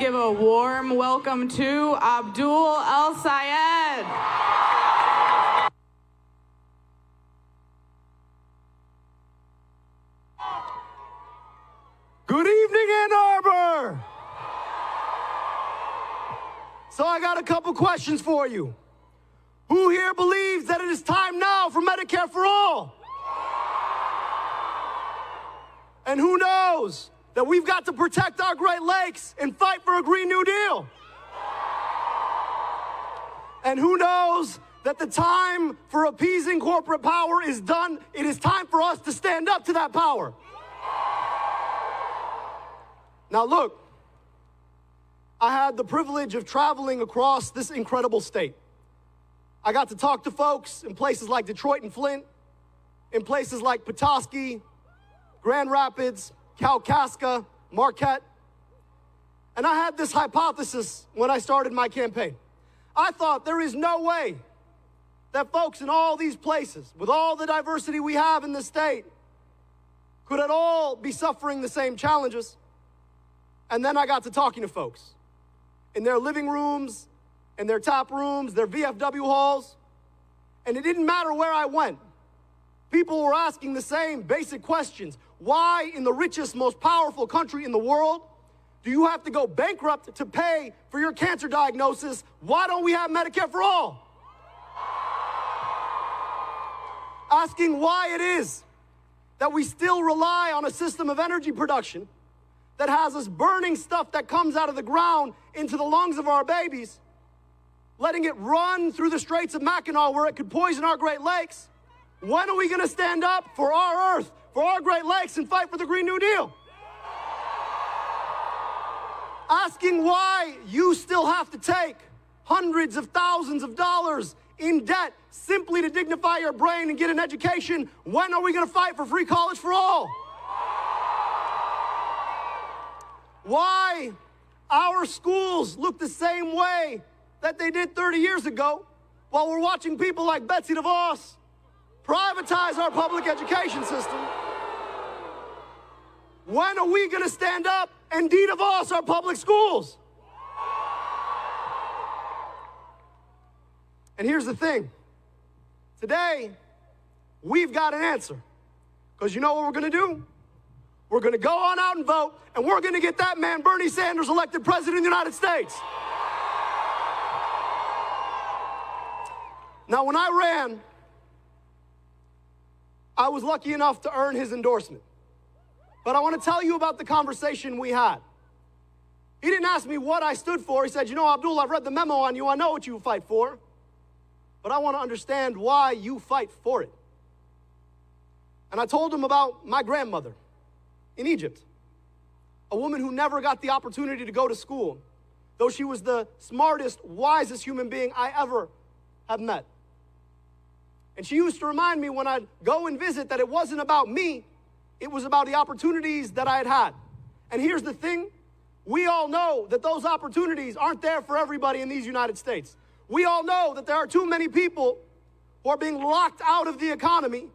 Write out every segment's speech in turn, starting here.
give a warm welcome to Abdul El-Sayed. Good evening, Ann Arbor. So I got a couple questions for you. Who here believes that it is time now for Medicare for all? And who knows that we've got to protect our Great Lakes and fight for a Green New Deal? And who knows that the time for appeasing corporate power is done? It is time for us to stand up to that power. Now look, I had the privilege of traveling across this incredible state. I got to talk to folks in places like Detroit and Flint, in places like Petoskey, Grand Rapids, Kalkaska, Marquette. And I had this hypothesis when I started my campaign. I thought there is no way that folks in all these places, with all the diversity we have in this state, could at all be suffering the same challenges. And then I got to talking to folks in their living rooms, in their tap rooms, their VFW halls. And it didn't matter where I went. People were asking the same basic questions. Why, in the richest, most powerful country in the world, do you have to go bankrupt to pay for your cancer diagnosis? Why don't we have Medicare for all? Asking why it is that we still rely on a system of energy production that has us burning stuff that comes out of the ground into the lungs of our babies, letting it run through the Straits of Mackinac where it could poison our Great Lakes. When are we going to stand up for our earth, for our Great Lakes, and fight for the Green New Deal? Asking why you still have to take hundreds of thousands of dollars in debt simply to dignify your brain and get an education. When are we going to fight for free college for all? Why our schools look the same way that they did 30 years ago while we're watching people like Betsy DeVos privatize our public education system. When are we going to stand up and de-DeVos our public schools? And here's the thing. Today, we've got an answer. Because you know what we're going to do? We're going to go on out and vote, and we're going to get that man, Bernie Sanders, elected president of the United States. Now, when I ran, I was lucky enough to earn his endorsement. But I want to tell you about the conversation we had. He didn't ask me what I stood for. He said, you know, Abdul, I've read the memo on you. I know what you fight for. But I want to understand why you fight for it. And I told him about my grandmother in Egypt, a woman who never got the opportunity to go to school, though she was the smartest, wisest human being I ever have met. And she used to remind me when I'd go and visit that it wasn't about me, it was about the opportunities that I had had. And here's the thing, we all know that those opportunities aren't there for everybody in these United States. We all know that there are too many people who are being locked out of the economy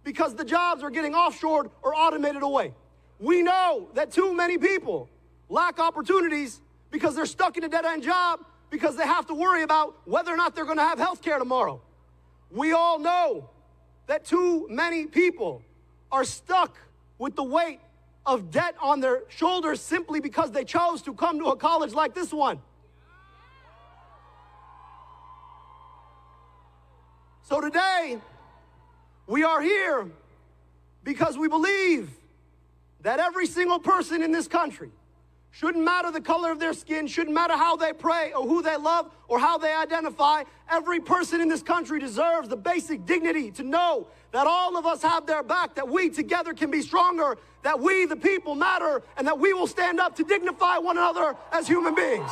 because the jobs are getting offshored or automated away. We know that too many people lack opportunities because they're stuck in a dead-end job because they have to worry about whether or not they're going to have health care tomorrow. We all know that too many people are stuck with the weight of debt on their shoulders simply because they chose to come to a college like this one. So today, we are here because we believe that every single person in this country, shouldn't matter the color of their skin, shouldn't matter how they pray or who they love or how they identify, every person in this country deserves the basic dignity to know that all of us have their back, that we together can be stronger, that we, the people, matter, and that we will stand up to dignify one another as human beings.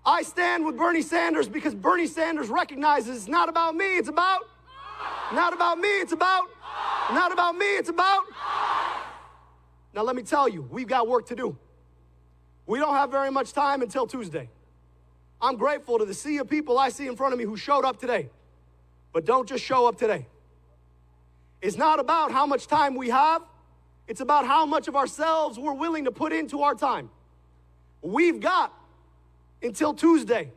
I stand with Bernie Sanders because Bernie Sanders recognizes it's not about me, it's about, not about me, it's about, not about me, it's about. Now let me tell you, we've got work to do. We don't have very much time until Tuesday. I'm grateful to the sea of people I see in front of me who showed up today. But don't just show up today. It's not about how much time we have. It's about how much of ourselves we're willing to put into our time. We've got until Tuesday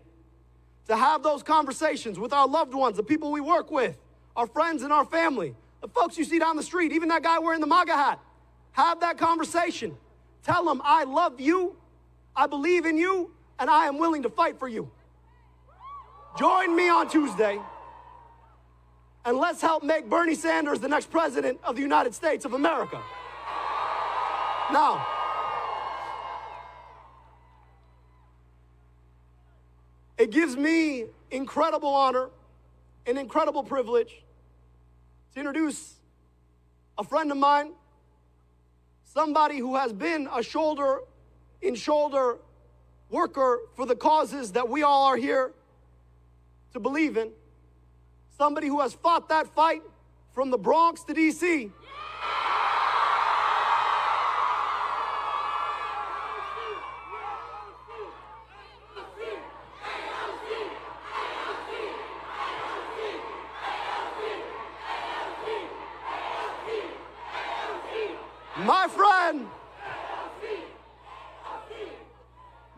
to have those conversations with our loved ones, the people we work with, our friends and our family, the folks you see down the street, even that guy wearing the MAGA hat. Have that conversation. Tell them, I love you, I believe in you, and I am willing to fight for you. Join me on Tuesday, and let's help make Bernie Sanders the next president of the United States of America. Now, it gives me incredible honor and incredible privilege to introduce a friend of mine, somebody who has been a shoulder-in-shoulder worker for the causes that we all are here to believe in, somebody who has fought that fight from the Bronx to D.C.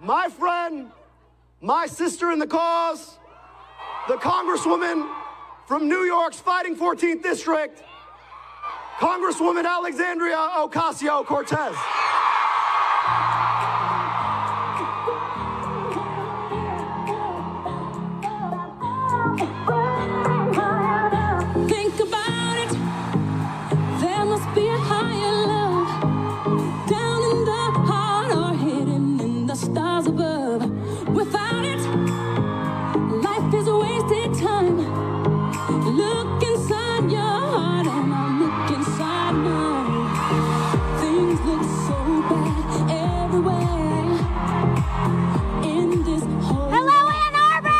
My friend, my sister in the cause, the Congresswoman from New York's fighting 14th District, Congresswoman Alexandria Ocasio-Cortez. Think about it, there must be a higher love down in the heart or hidden in the stars above. Without it, life is a wasted time. Look inside your heart and I'll look inside mine. Things look so bad everywhere in this whole Hello, Ann Arbor!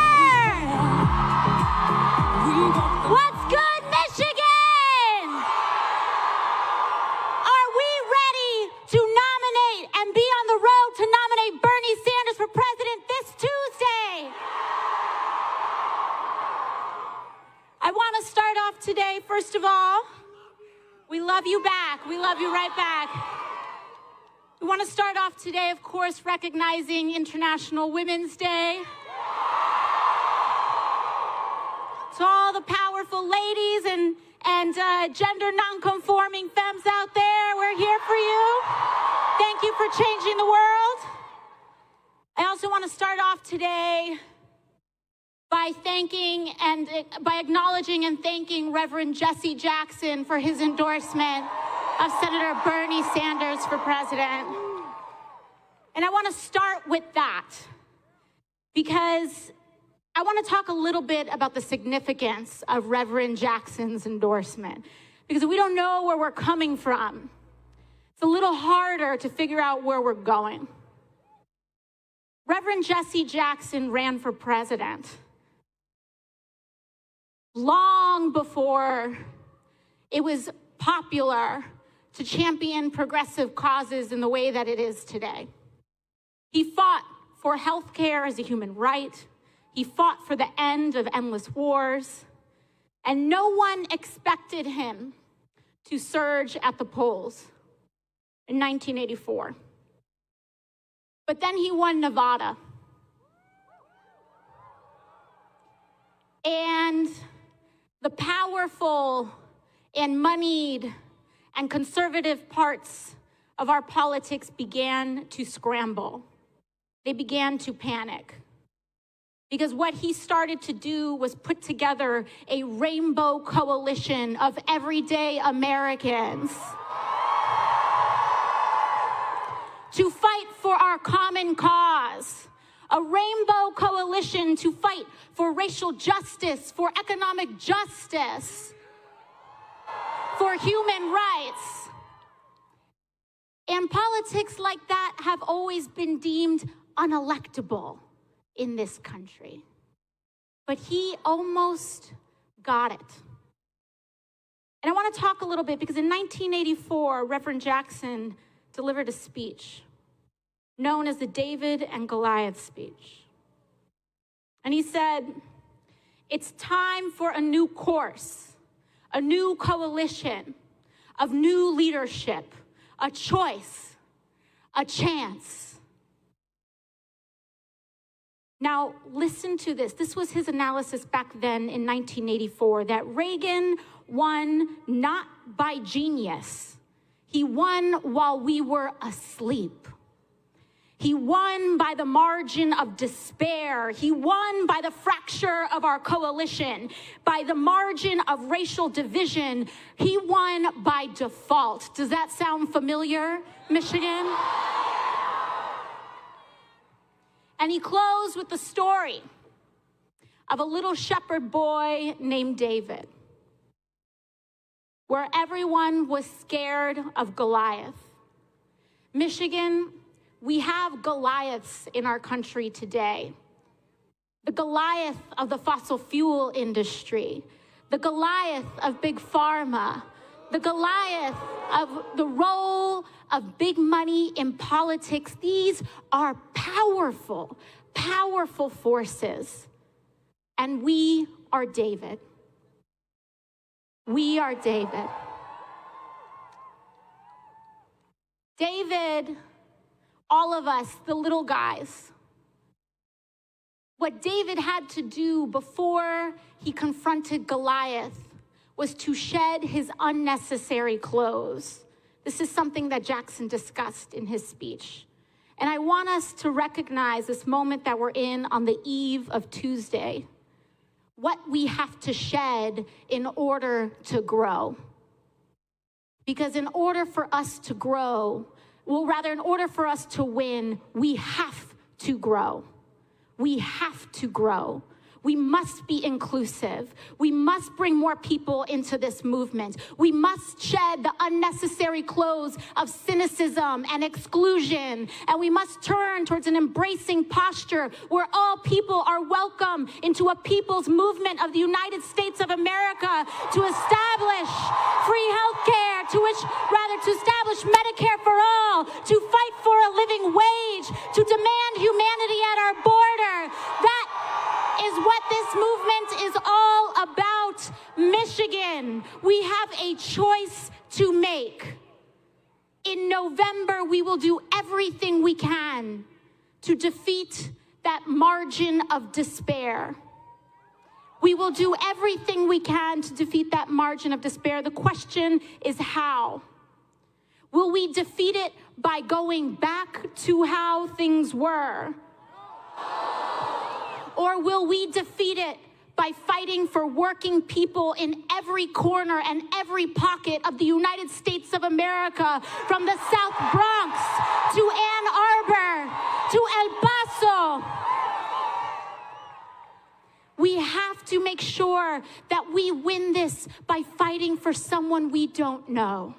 What's good, Michigan? Are we ready to nominate and be on the road to nominate Bernie Sanders for president this Tuesday? I want to start off today, first of all, we love you back. We love you right back. We want to start off today, of course, recognizing International Women's Day. To all the powerful ladies and gender non-conforming femmes out there, we're here for you. Thank you for changing the world. I also want to start off today by acknowledging and thanking Reverend Jesse Jackson for his endorsement of Senator Bernie Sanders for president. And I want to start with that because I want to talk a little bit about the significance of Reverend Jackson's endorsement, because we don't know where we're coming from. It's a little harder to figure out where we're going. Reverend Jesse Jackson ran for president long before it was popular to champion progressive causes in the way that it is today. He fought for health care as a human right. He fought for the end of endless wars. And no one expected him to surge at the polls in 1984. But then he won Nevada. And the powerful and moneyed and conservative parts of our politics began to scramble. They began to panic. Because what he started to do was put together a rainbow coalition of everyday Americans to fight for our common cause. A rainbow coalition to fight for racial justice, for economic justice, for human rights. And politics like that have always been deemed unelectable in this country. But he almost got it. And I want to talk a little bit because in 1984, Reverend Jackson delivered a speech known as the David and Goliath speech. And he said, it's time for a new course, a new coalition of new leadership, a choice, a chance. Now, listen to this. This was his analysis back then in 1984, that Reagan won not by genius. He won while we were asleep. He won by the margin of despair. He won by the fracture of our coalition, by the margin of racial division. He won by default. Does that sound familiar, Michigan? And he closed with the story of a little shepherd boy named David, where everyone was scared of Goliath. Michigan, we have Goliaths in our country today. The Goliath of the fossil fuel industry, the Goliath of big pharma, the Goliath of the role of big money in politics. These are powerful, powerful forces. And we are David. We are David. David, all of us, the little guys, what David had to do before he confronted Goliath was to shed his unnecessary clothes. This is something that Jackson discussed in his speech. And I want us to recognize this moment that we're in on the eve of Tuesday, what we have to shed in order to grow. Because in order for us to grow, in order for us to win, we have to grow. We have to grow. We must be inclusive. We must bring more people into this movement. We must shed the unnecessary clothes of cynicism and exclusion. And we must turn towards an embracing posture where all people are welcome into a people's movement of the United States of America to establish free health care, to establish Medicare for all, to fight for a living wage, to demand humanity at our border. That is what this movement is all about. Michigan, we have a choice to make. In November, we will do everything we can to defeat that margin of despair. We will do everything we can to defeat that margin of despair. The question is how? Will we defeat it by going back to how things were? Or will we defeat it by fighting for working people in every corner and every pocket of the United States of America, from the South Bronx to Ann Arbor to El Paso? We have to make sure that we win this by fighting for someone we don't know.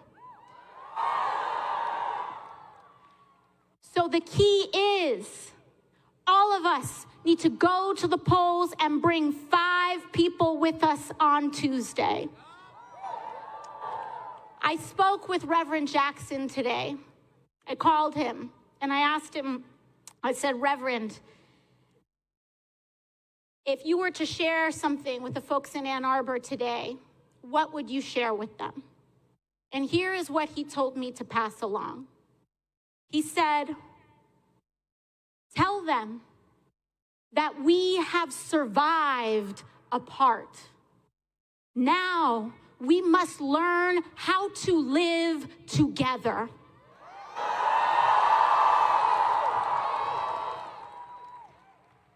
So the key is, all of us need to go to the polls and bring 5 people with us on Tuesday. I spoke with Reverend Jackson today. I called him and I asked him, I said, Reverend, if you were to share something with the folks in Ann Arbor today, what would you share with them? And here is what he told me to pass along. He said, tell them that we have survived apart. Now we must learn how to live together.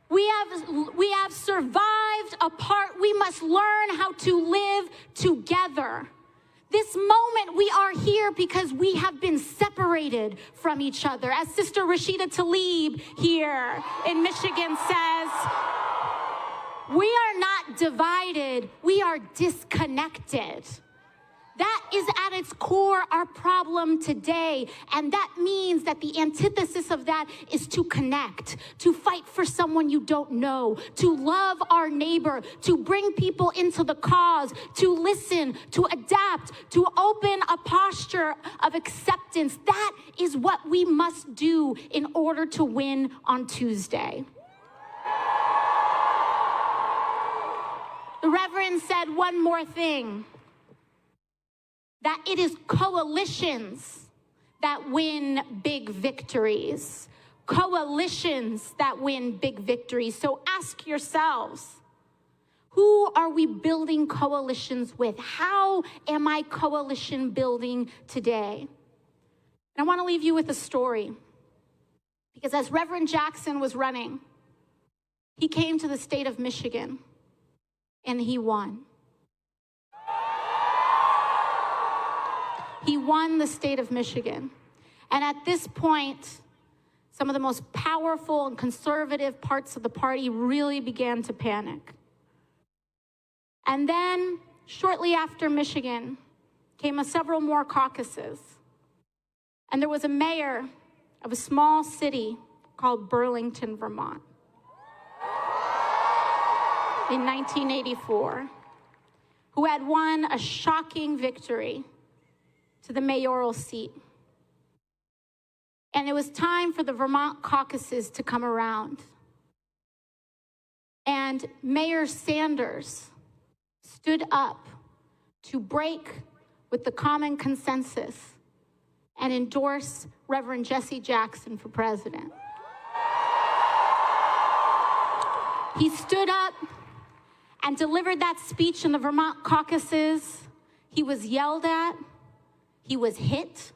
We have survived apart. We must learn how to live together. This moment, we are here because we have been separated from each other. As Sister Rashida Tlaib here in Michigan says, we are not divided, we are disconnected. That is at its core our problem today. And that means that the antithesis of that is to connect, to fight for someone you don't know, to love our neighbor, to bring people into the cause, to listen, to adapt, to open a posture of acceptance. That is what we must do in order to win on Tuesday. The Reverend said one more thing, that it is coalitions that win big victories, coalitions that win big victories. So ask yourselves, who are we building coalitions with? How am I coalition building today? And I want to leave you with a story. Because as Reverend Jackson was running, he came to the state of Michigan and he won. He won the state of Michigan. And at this point, some of the most powerful and conservative parts of the party really began to panic. And then, shortly after Michigan, came several more caucuses. And there was a mayor of a small city called Burlington, Vermont, in 1984, who had won a shocking victory to the mayoral seat. And it was time for the Vermont caucuses to come around. And Mayor Sanders stood up to break with the common consensus and endorse Reverend Jesse Jackson for president. He stood up and delivered that speech in the Vermont caucuses. He was yelled at. He was hit.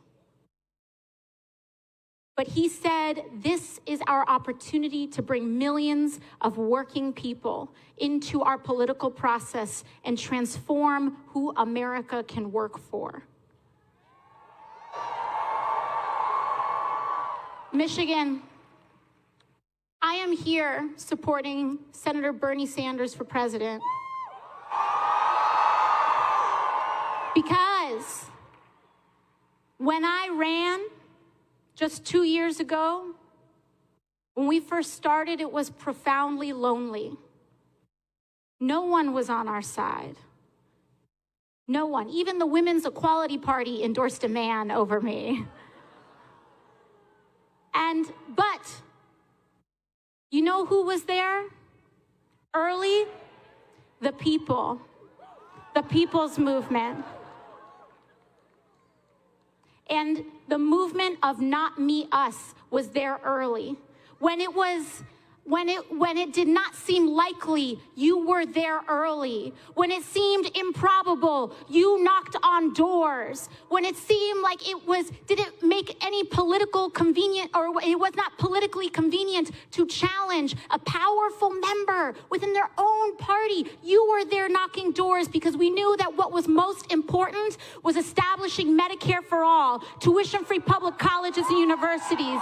But he said, this is our opportunity to bring millions of working people into our political process and transform who America can work for. Michigan, I am here supporting Senator Bernie Sanders for president because when I ran just 2 years ago, when we first started, it was profoundly lonely. No one was on our side. No one. Even the Women's Equality Party endorsed a man over me. But you know who was there early? The people. The people's movement. And the movement of not me, us was there early. When it did not seem likely, you were there early. When it seemed improbable, you knocked on doors. When it seemed like didn't make any political convenient, or it was not politically convenient to challenge a powerful member within their own party, you were there knocking doors because we knew that what was most important was establishing Medicare for all, tuition-free public colleges and universities,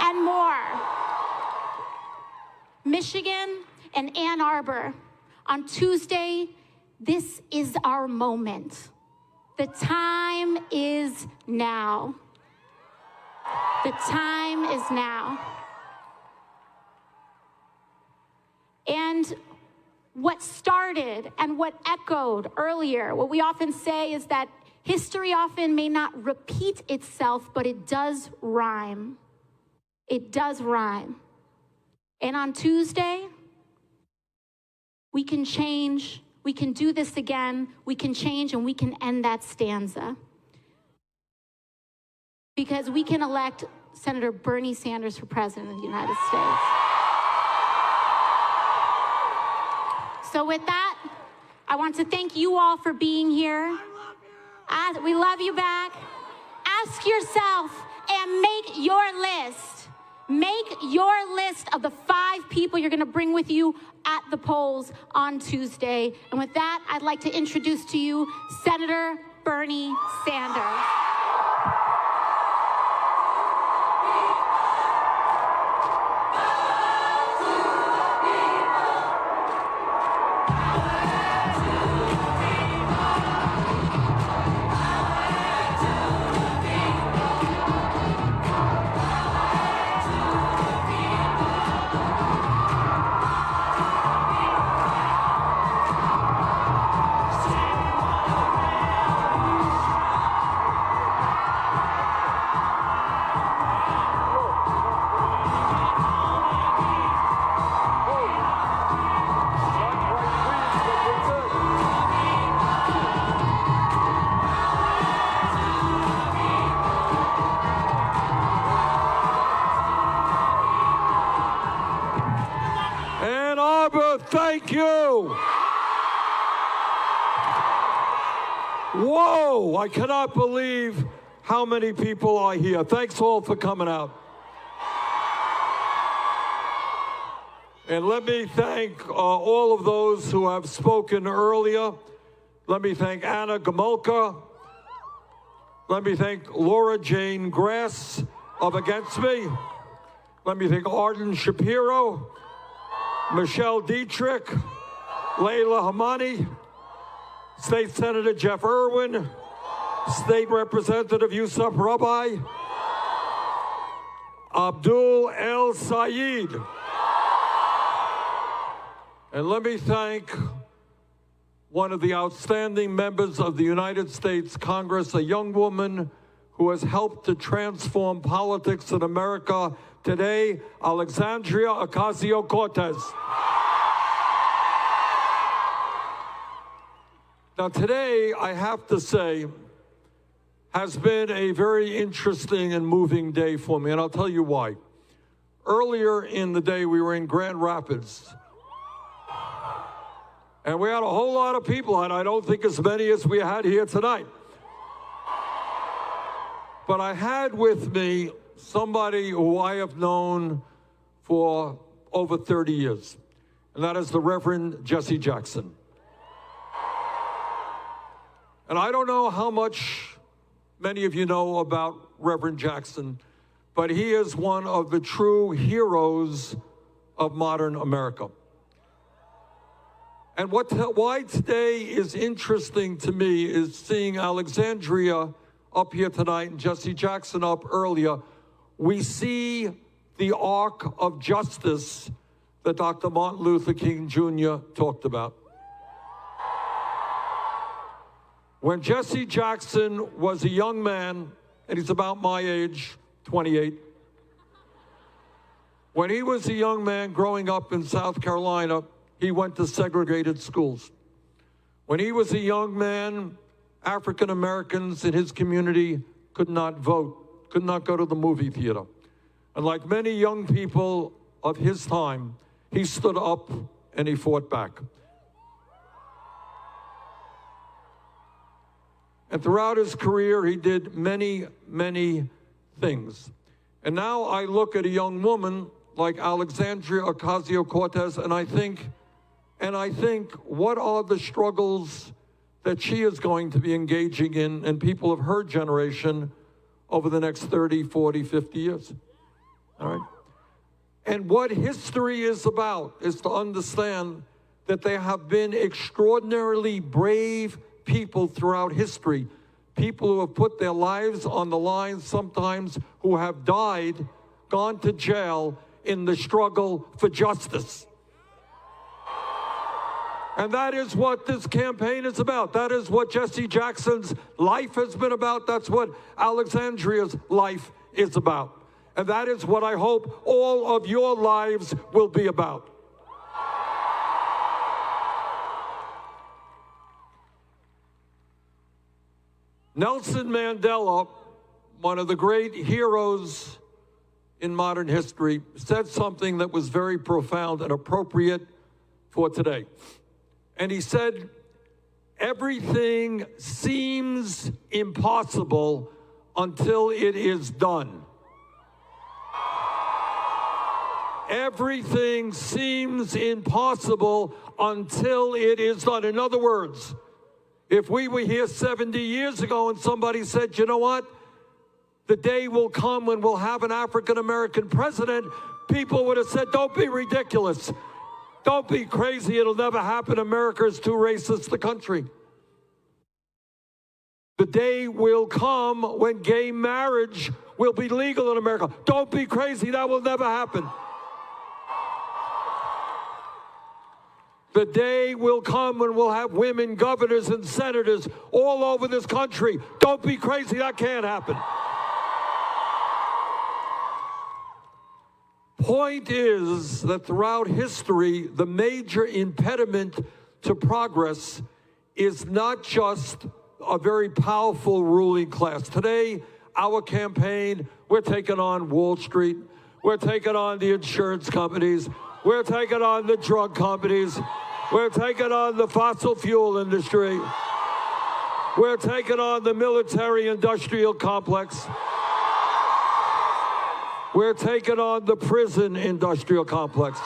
and more. Michigan and Ann Arbor, on Tuesday, this is our moment. The time is now. The time is now. And what started and what echoed earlier, what we often say is that history often may not repeat itself, but it does rhyme. It does rhyme. And on Tuesday, we can change, we can do this again, we can change, and we can end that stanza. Because we can elect Senator Bernie Sanders for president of the United States. So with that, I want to thank you all for being here. We love you back. Ask yourself and make your list. Make your list of the 5 people you're going to bring with you at the polls on Tuesday. And with that, I'd like to introduce to you Senator Bernie Sanders. thank you. Whoa, I cannot believe how many people are here. Thanks all for coming out. And let me thank all of those who have spoken earlier. Let me thank Anna Gomulka. Let me thank Laura Jane Grass of Against Me. Let me thank Arden Shapiro, Michelle Dietrich, Leila Hamani, State Senator Jeff Irwin, State Representative Yusuf Rabbi, Abdul El Sayed. And let me thank one of the outstanding members of the United States Congress, a young woman who has helped to transform politics in America today, Alexandria Ocasio-Cortez. Now today, I have to say, has been a very interesting and moving day for me, and I'll tell you why. Earlier in the day, we were in Grand Rapids, and we had a whole lot of people, and I don't think as many as we had here tonight. But I had with me somebody who I have known for over 30 years, and that is the Reverend Jesse Jackson. And I don't know how much many of you know about Reverend Jackson, but he is one of the true heroes of modern America. And why today is interesting to me is seeing Alexandria up here tonight and Jesse Jackson up earlier. We see the arc of justice that Dr. Martin Luther King Jr. talked about. When Jesse Jackson was a young man, and he's about my age, 28, when he was a young man growing up in South Carolina, he went to segregated schools. When he was a young man, African Americans in his community could not vote, could not go to the movie theater. And like many young people of his time, he stood up and he fought back. And throughout his career, he did many, many things. And now I look at a young woman like Alexandria Ocasio-Cortez, and I think, what are the struggles that she is going to be engaging in, and people of her generation, over the next 30, 40, 50 years? All right? And what history is about is to understand that there have been extraordinarily brave people throughout history, people who have put their lives on the line, sometimes who have died, gone to jail in the struggle for justice. And that is what this campaign is about. That is what Jesse Jackson's life has been about. That's what Alexandria's life is about. And that is what I hope all of your lives will be about. Nelson Mandela, one of the great heroes in modern history, said something that was very profound and appropriate for today. And he said, everything seems impossible until it is done. Everything seems impossible until it is done. In other words, if we were here 70 years ago and somebody said, you know what, the day will come when we'll have an African-American president, people would have said, don't be ridiculous. Don't be crazy. It'll never happen. America is too racist a country. The day will come when gay marriage will be legal in America. Don't be crazy. That will never happen. The day will come when we'll have women governors and senators all over this country. Don't be crazy. That can't happen. Point is that throughout history, the major impediment to progress is not just a very powerful ruling class. Today, our campaign, we're taking on Wall Street. We're taking on the insurance companies. We're taking on the drug companies. We're taking on the fossil fuel industry. We're taking on the military-industrial complex. We're taking on the prison industrial complex.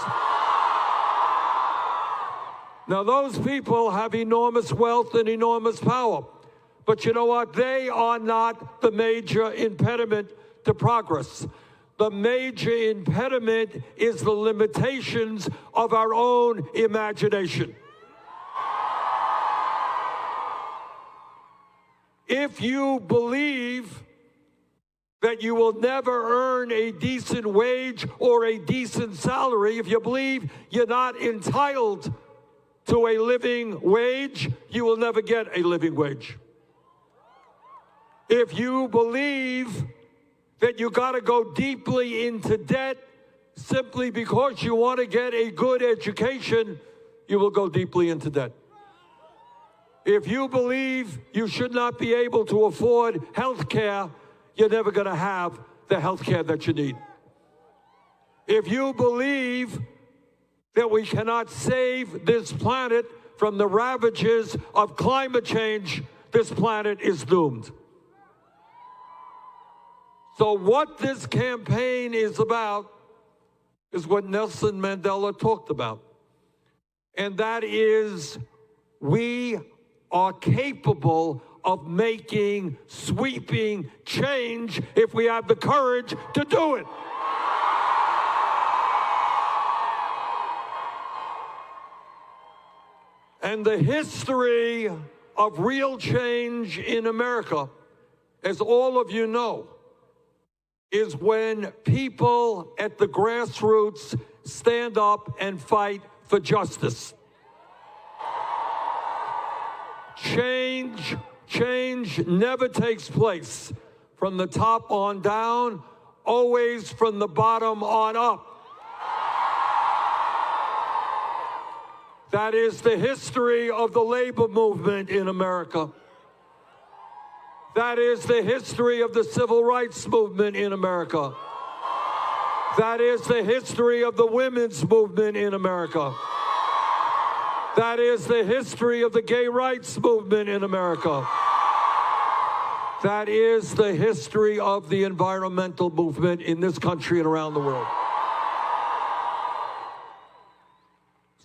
Now, those people have enormous wealth and enormous power. But you know what? They are not the major impediment to progress. The major impediment is the limitations of our own imagination. If you believe that you will never earn a decent wage or a decent salary, if you believe you're not entitled to a living wage, you will never get a living wage. If you believe that you got to go deeply into debt simply because you want to get a good education, you will go deeply into debt. If you believe you should not be able to afford health care, you're never going to have the health care that you need. If you believe that we cannot save this planet from the ravages of climate change, this planet is doomed. So what this campaign is about is what Nelson Mandela talked about. And that is, we are capable of making sweeping change if we have the courage to do it. And the history of real change in America, as all of you know, is when people at the grassroots stand up and fight for justice. Change never takes place from the top on down, always from the bottom on up. That is the history of the labor movement in America. That is the history of the civil rights movement in America. That is the history of the women's movement in America. That is the history of the gay rights movement in America. That is the history of the environmental movement in this country and around the world.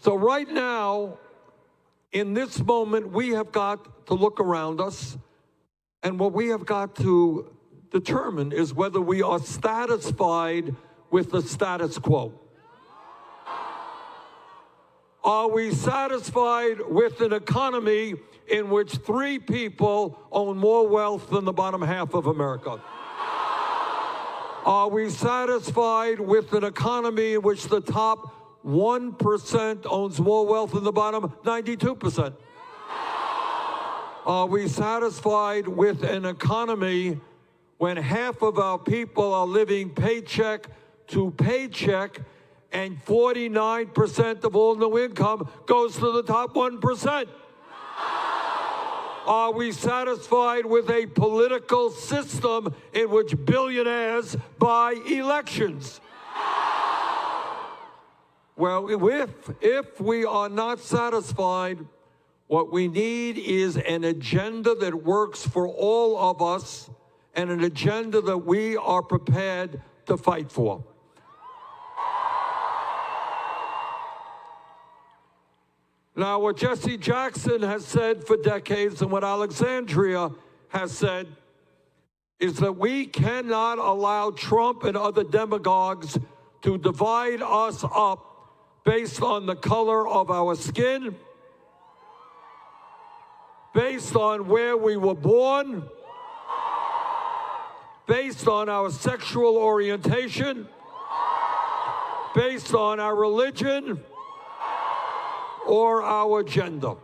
So right now, in this moment, we have got to look around us, and what we have got to determine is whether we are satisfied with the status quo. Are we satisfied with an economy in which 3 people own more wealth than the bottom half of America? Are we satisfied with an economy in which the top 1% owns more wealth than the bottom 92%? Are we satisfied with an economy when half of our people are living paycheck to paycheck and 49% of all new income goes to the top 1%? Are we satisfied with a political system in which billionaires buy elections? Well, if we are not satisfied, what we need is an agenda that works for all of us and an agenda that we are prepared to fight for. Now, what Jesse Jackson has said for decades and what Alexandria has said is that we cannot allow Trump and other demagogues to divide us up based on the color of our skin, based on where we were born, based on our sexual orientation, based on our religion, or our gender.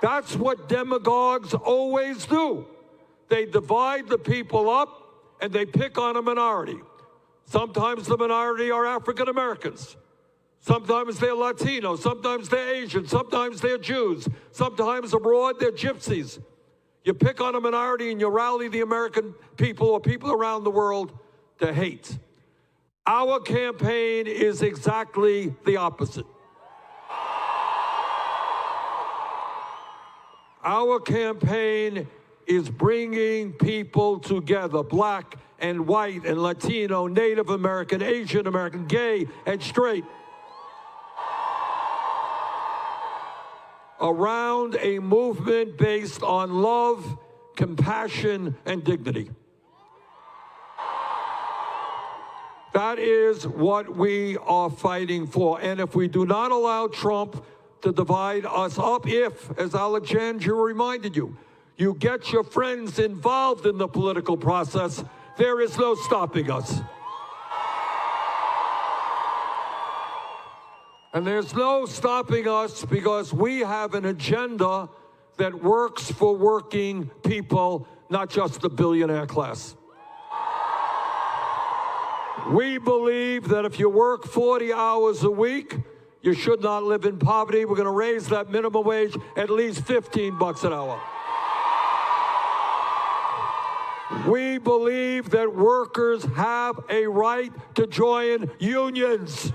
That's what demagogues always do. They divide the people up and they pick on a minority. Sometimes the minority are African Americans. Sometimes they're Latino. Sometimes they're Asian. Sometimes they're Jews. Sometimes abroad they're gypsies. You pick on a minority and you rally the American people or people around the world to hate. Our campaign is exactly the opposite. Our campaign is bringing people together, black and white and Latino, Native American, Asian American, gay and straight, around a movement based on love, compassion, and dignity. That is what we are fighting for. And if we do not allow Trump to divide us up, if, as Alexandria reminded you, you get your friends involved in the political process, there is no stopping us. And there's no stopping us because we have an agenda that works for working people, not just the billionaire class. We believe that if you work 40 hours a week, you should not live in poverty. We're going to raise that minimum wage at least $15 an hour. We believe that workers have a right to join unions.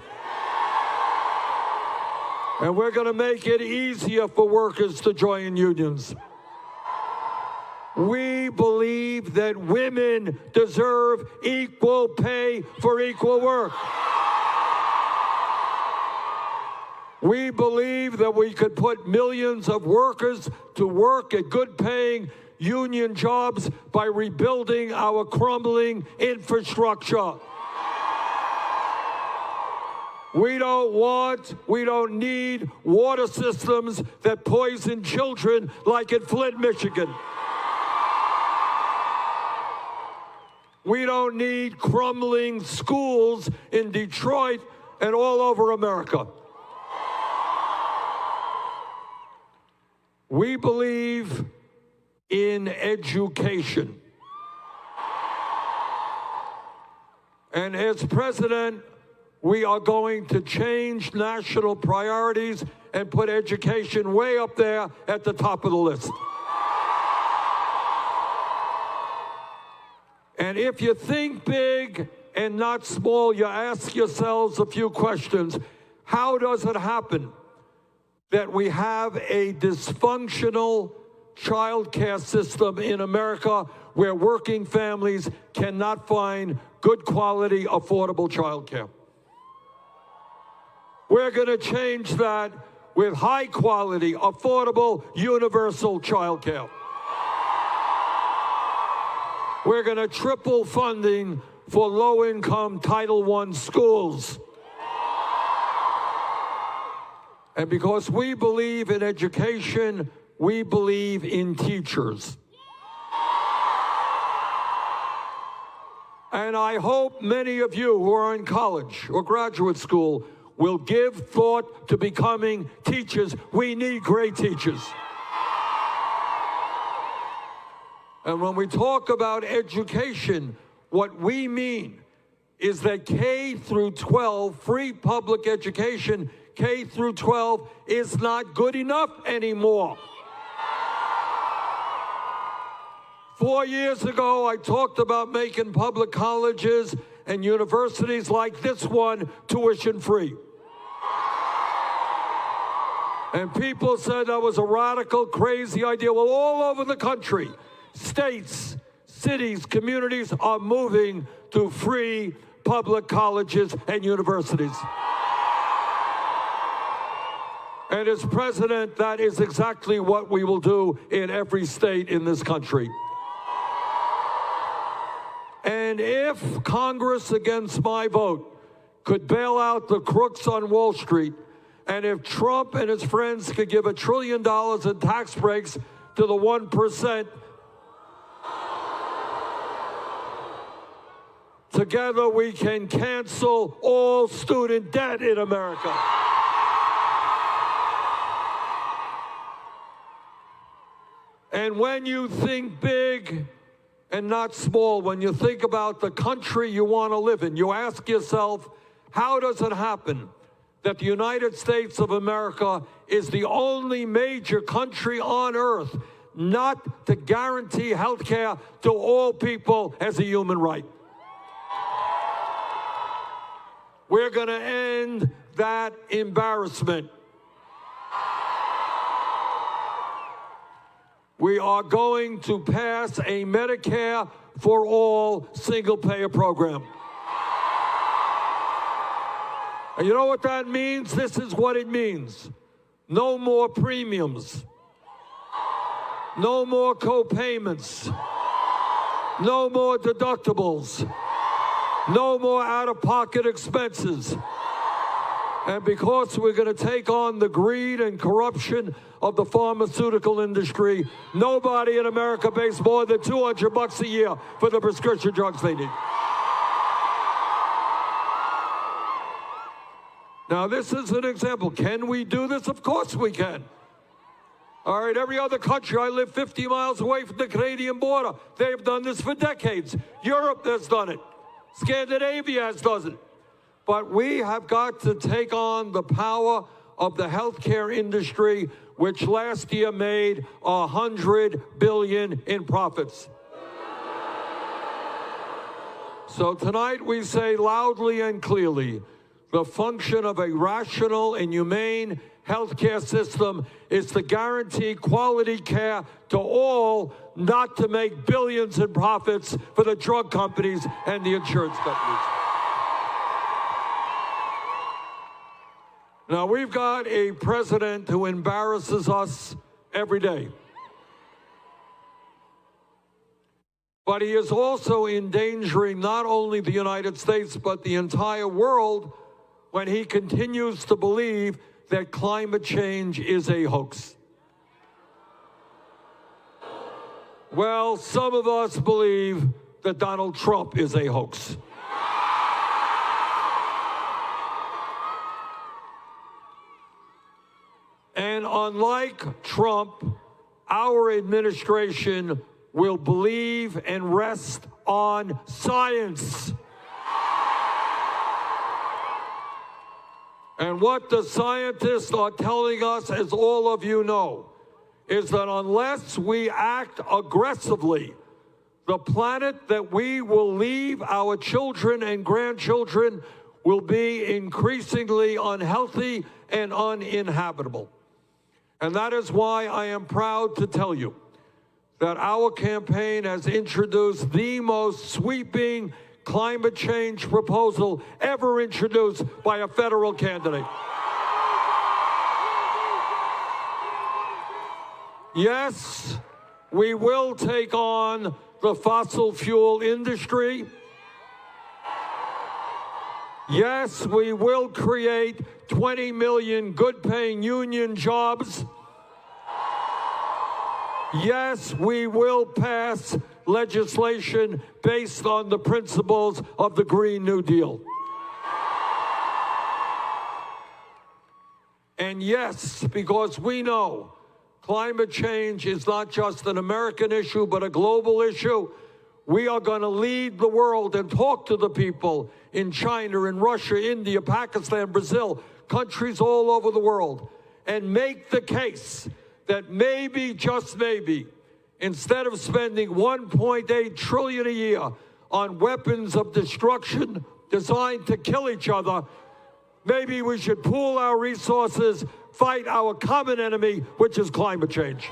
And we're going to make it easier for workers to join unions. We believe that women deserve equal pay for equal work. We believe that we could put millions of workers to work at good-paying union jobs by rebuilding our crumbling infrastructure. We don't need water systems that poison children like in Flint, Michigan. We don't need crumbling schools in Detroit and all over America. We believe in education. And as president, we are going to change national priorities and put education way up there at the top of the list. And if you think big and not small, you ask yourselves a few questions. How does it happen that we have a dysfunctional child care system in America where working families cannot find good quality, affordable child care? We're going to change that with high quality, affordable, universal child care. We're going to triple funding for low-income Title I schools. And because we believe in education, we believe in teachers. And I hope many of you who are in college or graduate school will give thought to becoming teachers. We need great teachers. And when we talk about education, what we mean is that K through 12, free public education, K through 12 is not good enough anymore. 4 years ago, I talked about making public colleges and universities like this one tuition free. And people said that was a radical, crazy idea. Well, all over the country, states, cities, communities are moving to free public colleges and universities. And as president, that is exactly what we will do in every state in this country. And if Congress, against my vote, could bail out the crooks on Wall Street, and if Trump and his friends could give $1 trillion in tax breaks to the 1%, together we can cancel all student debt in America. And when you think big and not small, when you think about the country you want to live in, you ask yourself, how does it happen that the United States of America is the only major country on earth not to guarantee health care to all people as a human right? We're going to end that embarrassment. We are going to pass a Medicare for all single-payer program. And you know what that means? This is what it means. No more premiums. No more co-payments. No more deductibles. No more out-of-pocket expenses. And because we're going to take on the greed and corruption of the pharmaceutical industry, nobody in America pays more than $200 a year for the prescription drugs they need. Now, this is an example. Can we do this? Of course we can. All right, every other country, I live 50 miles away from the Canadian border. They've done this for decades. Europe has done it. Scandinavia has done it. But we have got to take on the power of the healthcare industry, which last year made $100 billion in profits. So tonight we say loudly and clearly, the function of a rational and humane healthcare system is to guarantee quality care to all, not to make billions in profits for the drug companies and the insurance companies. Now, we've got a president who embarrasses us every day. But he is also endangering not only the United States, but the entire world when he continues to believe that climate change is a hoax. Well, some of us believe that Donald Trump is a hoax. And unlike Trump, our administration will believe and rest on science. And what the scientists are telling us, as all of you know, is that unless we act aggressively, the planet that we will leave our children and grandchildren will be increasingly unhealthy and uninhabitable. And that is why I am proud to tell you that our campaign has introduced the most sweeping climate change proposal ever introduced by a federal candidate. Yes, we will take on the fossil fuel industry. Yes, we will create 20 million good-paying union jobs. Yes, we will pass legislation based on the principles of the Green New Deal. And yes, because we know climate change is not just an American issue, but a global issue, we are going to lead the world and talk to the people in China, in Russia, India, Pakistan, Brazil, countries all over the world, and make the case that maybe, just maybe, instead of spending $1.8 trillion a year on weapons of destruction designed to kill each other, maybe we should pool our resources, fight our common enemy, which is climate change.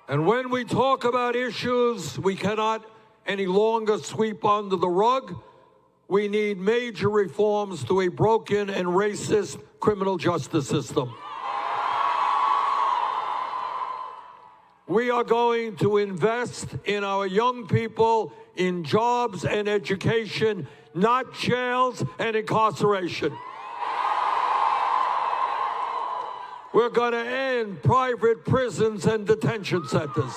And when we talk about issues we cannot any longer sweep under the rug, we need major reforms to a broken and racist criminal justice system. We are going to invest in our young people, in jobs and education, not jails and incarceration. We're going to end private prisons and detention centers.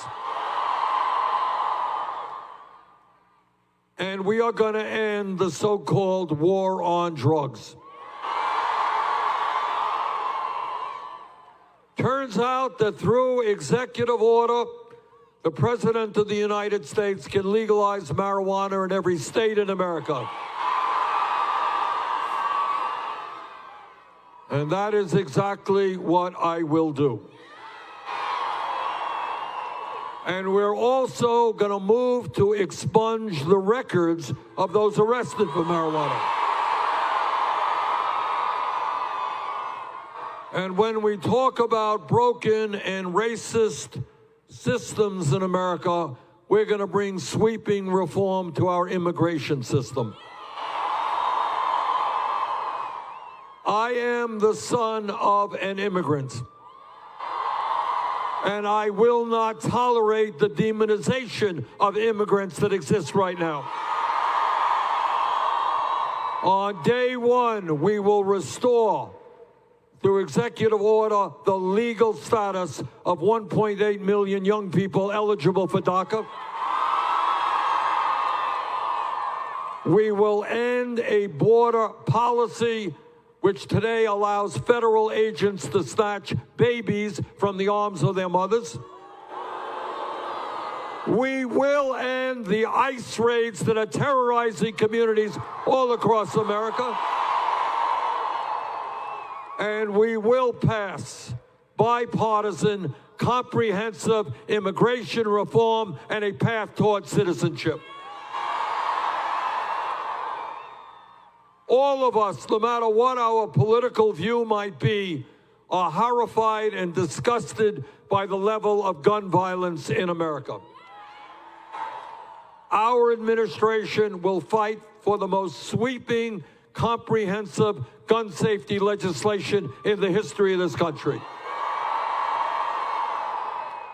And we are going to end the so-called war on drugs. Turns out that through executive order, the President of the United States can legalize marijuana in every state in America. And that is exactly what I will do. And we're also going to move to expunge the records of those arrested for marijuana. And when we talk about broken and racist systems in America, we're going to bring sweeping reform to our immigration system. I am the son of an immigrant, and I will not tolerate the demonization of immigrants that exists right now. On day one, we will restore, through executive order, the legal status of 1.8 million young people eligible for DACA. We will end a border policy which today allows federal agents to snatch babies from the arms of their mothers. We will end the ICE raids that are terrorizing communities all across America. And we will pass bipartisan, comprehensive immigration reform and a path towards citizenship. All of us, no matter what our political view might be, are horrified and disgusted by the level of gun violence in America. Our administration will fight for the most sweeping, comprehensive gun safety legislation in the history of this country.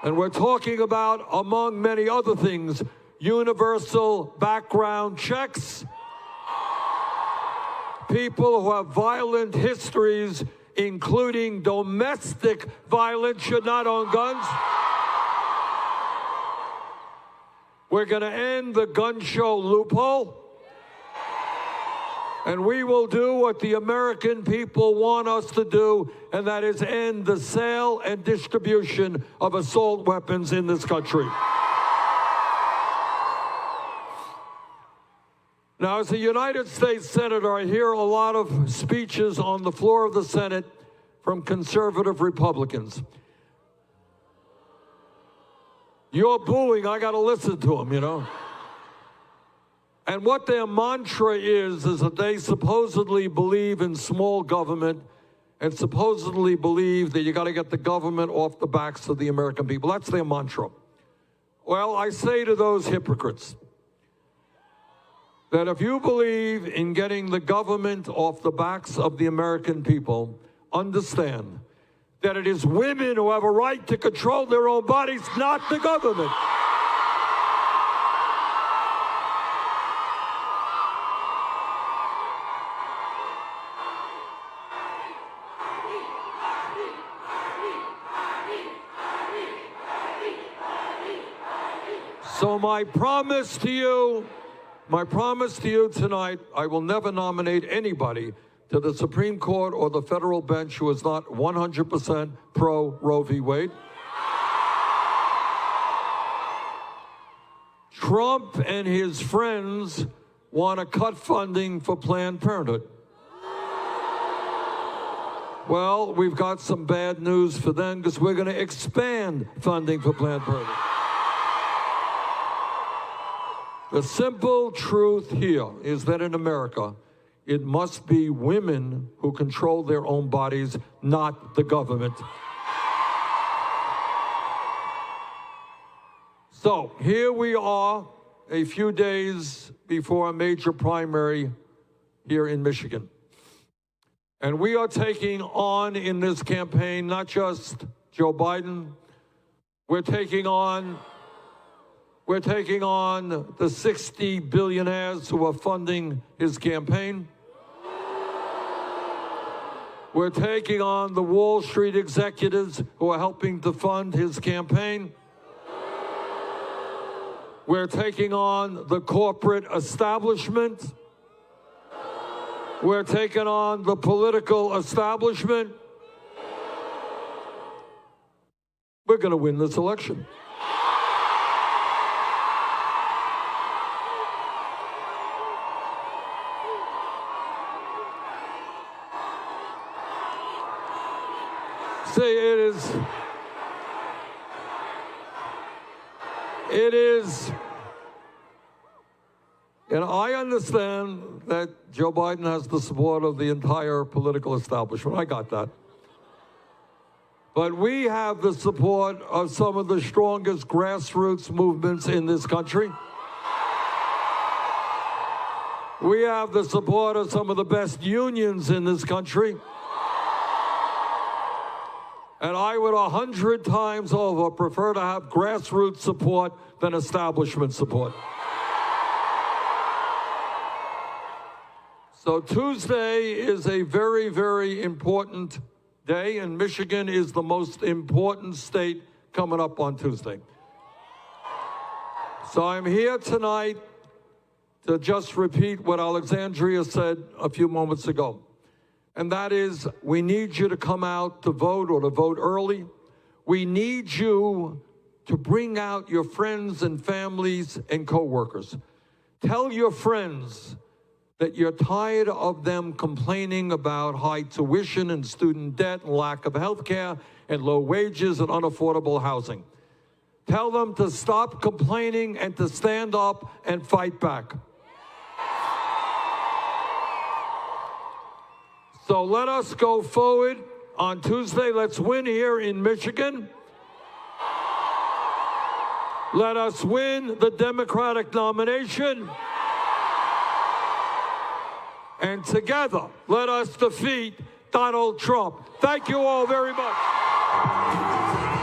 And we're talking about, among many other things, universal background checks. People who have violent histories, including domestic violence, should not own guns. We're going to end the gun show loophole. And we will do what the American people want us to do, and that is end the sale and distribution of assault weapons in this country. Now, as a United States Senator, I hear a lot of speeches on the floor of the Senate from conservative Republicans. You're booing, I got to listen to them, you know. And what their mantra is that they supposedly believe in small government and supposedly believe that you got to get the government off the backs of the American people. That's their mantra. Well, I say to those hypocrites that if you believe in getting the government off the backs of the American people, understand that it is women who have a right to control their own bodies, not the government. So my promise to you tonight, I will never nominate anybody to the Supreme Court or the federal bench who is not 100% pro Roe v. Wade. Trump and his friends want to cut funding for Planned Parenthood. Well, we've got some bad news for them because we're going to expand funding for Planned Parenthood. The simple truth here is that in America, it must be women who control their own bodies, not the government. So here we are, a few days before a major primary here in Michigan. And we are taking on in this campaign not just Joe Biden, we're taking on the 60 billionaires who are funding his campaign. We're taking on the Wall Street executives who are helping to fund his campaign. We're taking on the corporate establishment. We're taking on the political establishment. We're going to win this election. See, It is, and I understand that Joe Biden has the support of the entire political establishment. I got that. But we have the support of some of the strongest grassroots movements in this country. We have the support of some of the best unions in this country. And I would 100 times over prefer to have grassroots support than establishment support. So Tuesday is a very, very important day, and Michigan is the most important state coming up on Tuesday. So I'm here tonight to just repeat what Alexandria said a few moments ago. And that is, we need you to come out to vote or to vote early. We need you to bring out your friends and families and coworkers. Tell your friends that you're tired of them complaining about high tuition and student debt and lack of health care and low wages and unaffordable housing. Tell them to stop complaining and to stand up and fight back. So let us go forward on Tuesday. Let's win here in Michigan. Let us win the Democratic nomination. And together, let us defeat Donald Trump. Thank you all very much.